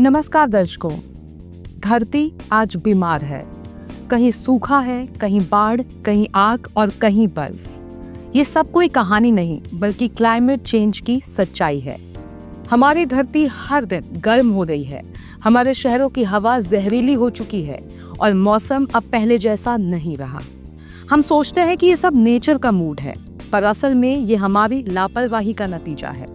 नमस्कार दर्शकों। धरती आज बीमार है। कहीं सूखा है, कहीं बाढ़, कहीं आग और कहीं बर्फ। ये सब कोई कहानी नहीं बल्कि क्लाइमेट चेंज की सच्चाई है। हमारी धरती हर दिन गर्म हो रही है। हमारे शहरों की हवा जहरीली हो चुकी है और मौसम अब पहले जैसा नहीं रहा। हम सोचते हैं कि ये सब नेचर का मूड है, पर असल में ये हमारी लापरवाही का नतीजा है।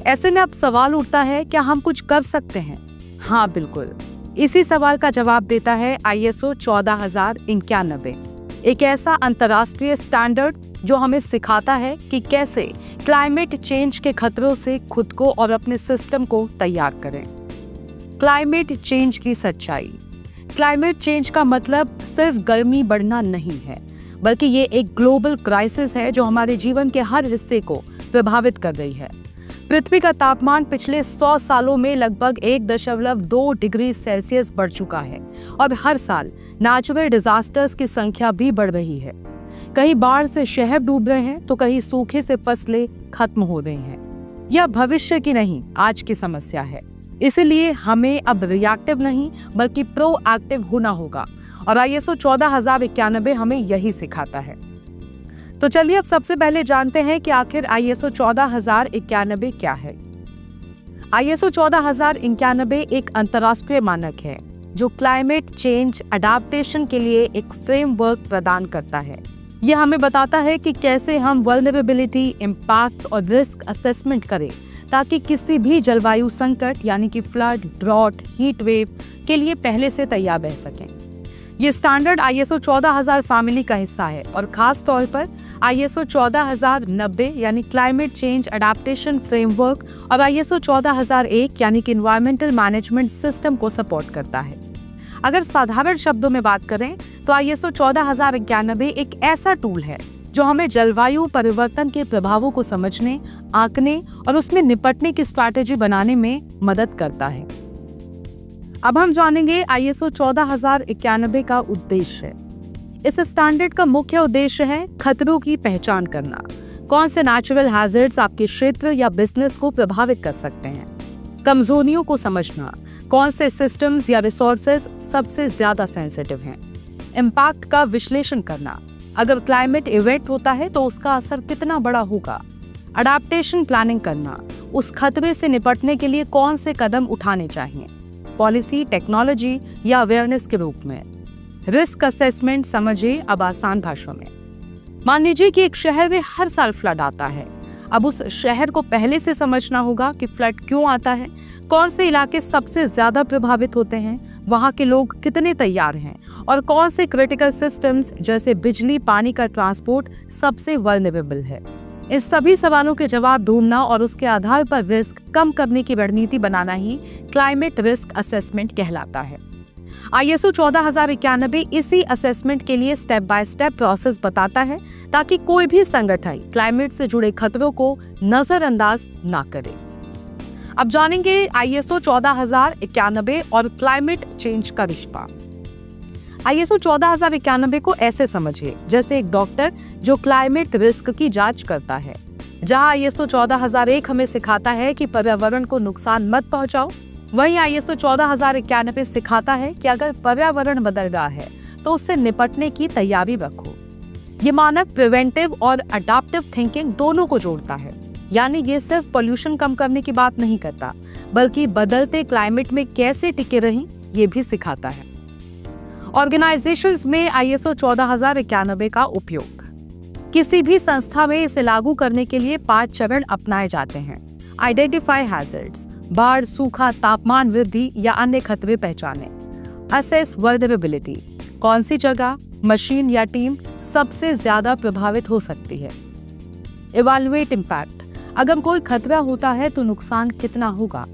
ऐसे में अब सवाल उठता है, क्या हम कुछ कर सकते हैं? हाँ बिल्कुल। इसी सवाल का जवाब देता है ISO 14091, एक ऐसा अंतर्राष्ट्रीय स्टैंडर्ड जो हमें सिखाता है कि कैसे क्लाइमेट चेंज के खतरों से खुद को और अपने सिस्टम को तैयार करें। क्लाइमेट चेंज की सच्चाई। क्लाइमेट चेंज का मतलब सिर्फ गर्मी बढ़ना नहीं है, बल्कि ये एक ग्लोबल क्राइसिस है जो हमारे जीवन के हर हिस्से को प्रभावित कर रही है। पृथ्वी का तापमान पिछले 100 सालों में लगभग 1.2 डिग्री सेल्सियस बढ़ चुका है और हर साल नेचुरल डिजास्टर्स की संख्या भी बढ़ रही है। कहीं बाढ़ से शहर डूब रहे हैं तो कहीं सूखे से फसलें खत्म हो रही हैं। यह भविष्य की नहीं, आज की समस्या है। इसलिए हमें अब रिएक्टिव नहीं बल्कि प्रोएक्टिव होना होगा और ISO 14091 हमें यही सिखाता है। तो चलिए अब सबसे पहले जानते हैं कि आखिर ISO 14091 क्या है। ISO 14091 एक अंतर्राष्ट्रीय मानक है जो क्लाइमेट चेंज अडैप्टेशन के लिए एक फ्रेमवर्क प्रदान करता है। यह हमें बताता है कि कैसे हम वल्नरेबिलिटी, इम्पैक्ट और रिस्क असेसमेंट करें ताकि किसी भी जलवायु संकट यानी कि फ्लड, ड्रॉट, हीट वेव के लिए पहले से तैयार रह सकें। ये स्टैंडर्ड ISO 14000 फैमिली का हिस्सा है और खास तौर पर ISO 14090 यानी क्लाइमेट चेंज अडैप्टेशन फ्रेमवर्क और ISO 14001 यानी कि एनवायरमेंटल मैनेजमेंट सिस्टम को सपोर्ट करता है। अगर साधारण शब्दों में बात करें तो ISO 14091 एक ऐसा टूल है जो हमें जलवायु परिवर्तन के प्रभावों को समझने, आंकने और उसमें निपटने की स्ट्रैटेजी बनाने में मदद करता है। अब हम जानेंगे ISO 14091 का उद्देश्य। इस स्टैंडर्ड का मुख्य उद्देश्य है खतरों की पहचान करना। कौन से नेचुरल हैजर्ड्स आपके क्षेत्र या बिजनेस को प्रभावित कर सकते हैं। कमजोरियों को समझना, कौन से सिस्टम्स या रिसोर्सेज सबसे ज्यादा सेंसिटिव हैं। इम्पैक्ट का विश्लेषण करना, अगर क्लाइमेट इवेंट होता है तो उसका असर कितना बड़ा होगा। अडैप्टेशन प्लानिंग करना, उस खतरे से निपटने के लिए कौन से कदम उठाने चाहिए, पॉलिसी, टेक्नोलॉजी या अवेयरनेस के रूप में। रिस्क असेसमेंट समझिए अब आसान भाषा में। मान लीजिए कि एक शहर में हर साल फ्लड आता है। अब उस शहर को पहले से समझना होगा कि फ्लड क्यों आता है, कौन से इलाके सबसे ज्यादा प्रभावित होते हैं, वहां के लोग कितने तैयार हैं और कौन से क्रिटिकल सिस्टम्स जैसे बिजली, पानी का ट्रांसपोर्ट सबसे वल्नरेबल है। इस सभी सवालों के जवाब ढूंढना और उसके आधार पर रिस्क कम करने की रणनीति बनाना ही क्लाइमेट रिस्क असेसमेंट कहलाता है। ISO 14091 इसी असेसमेंट के लिए स्टेप बाय स्टेप प्रोसेस बताता है ताकि कोई भी संगठन क्लाइमेट से जुड़े खतरों को नजरअंदाज ना करे। अब जानेंगे ISO 14091 और क्लाइमेट चेंज का रिश्ता। ISO 14091 को ऐसे समझिए जैसे एक डॉक्टर जो क्लाइमेट रिस्क की जांच करता है। जहां ISO 14001 हमें सिखाता है कि पर्यावरण को नुकसान मत पहुंचाओ, वहीं ISO 14091 सिखाता है कि अगर पर्यावरण बदल रहा है तो उससे निपटने की तैयारी रखो। ये मानक प्रिवेंटिव और अडैप्टिव थिंकिंग दोनों को जोड़ता है, यानी ये सिर्फ पोल्यूशन कम करने की बात नहीं करता बल्कि बदलते क्लाइमेट में कैसे टिके रहें ये भी सिखाता है। ऑर्गेनाइजेशंस में ISO 14091 का उपयोग। किसी भी संस्था में इसे लागू करने के लिए 5 चरण अपनाए जाते हैं। आइडेंटिफाई हैजर्ड्स, बाढ़, सूखा, तापमान वृद्धि या अन्य खतरे पहचाने। असेस वल्नरेबिलिटी, कौन सी जगह, मशीन या टीम सबसे ज्यादा प्रभावित हो सकती है। इवैल्यूएट इम्पैक्ट, अगर कोई खतरा होता है तो नुकसान कितना होगा।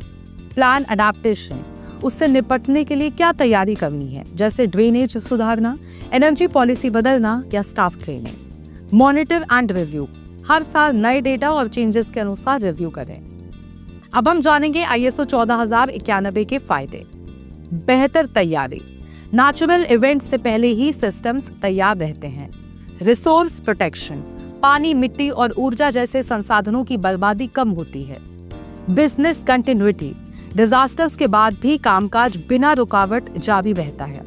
प्लान अडैप्टेशन, उससे निपटने के लिए क्या तैयारी करनी है, जैसे ड्रेनेज सुधारना, एनर्जी पॉलिसी बदलना या staff training. Monitor and review, हर साल नए डेटा और चेंजेस के अनुसार रिव्यू करें। अब हम जानेंगे ISO 14091 के फायदे। बेहतर तैयारी, नेचुरल इवेंट से पहले ही सिस्टम्स तैयार रहते हैं। रिसोर्स प्रोटेक्शन, पानी, मिट्टी और ऊर्जा जैसे संसाधनों की बर्बादी कम होती है। बिजनेस कंटिन्यूटी, डिजास्टर्स के बाद भी कामकाज बिना रुकावट जारी रहता है।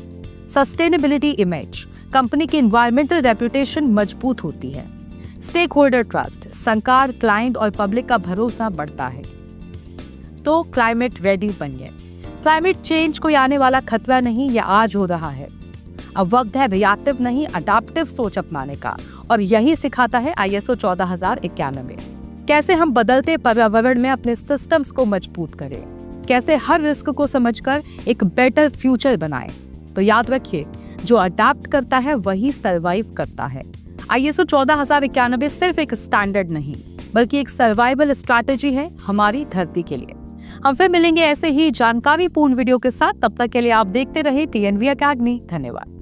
सस्टेनेबिलिटी इमेज, कंपनी की एनवायरमेंटल रेपुटेशन मजबूत होती है। स्टेक होल्डर ट्रस्ट, सरकार, क्लाइंट और पब्लिक का भरोसा बढ़ता है। तो क्लाइमेट रेडी बनिए। क्लाइमेट चेंज कोई आने वाला खतरा नहीं, यह आज हो रहा है। अब वक्त है रिएक्टिव नहीं अडैप्टिव सोच अपनाने का, और यही सिखाता है ISO 14091। कैसे हम बदलते पर्यावरण में अपने सिस्टम्स को मजबूत करें, कैसे हर रिस्क को समझकर एक बेटर फ्यूचर बनाएं। तो याद रखिए, जो अडैप्ट करता है वही सर्वाइव करता है। ISO 14091 सिर्फ एक स्टैंडर्ड नहीं, बल्कि एक सर्वाइवल स्ट्रैटेजी है हमारी धरती के लिए। हम फिर मिलेंगे ऐसे ही जानकारीपूर्ण वीडियो के साथ। तब तक के लिए आप देखते रहे TNV अकेडमी। धन्यवाद।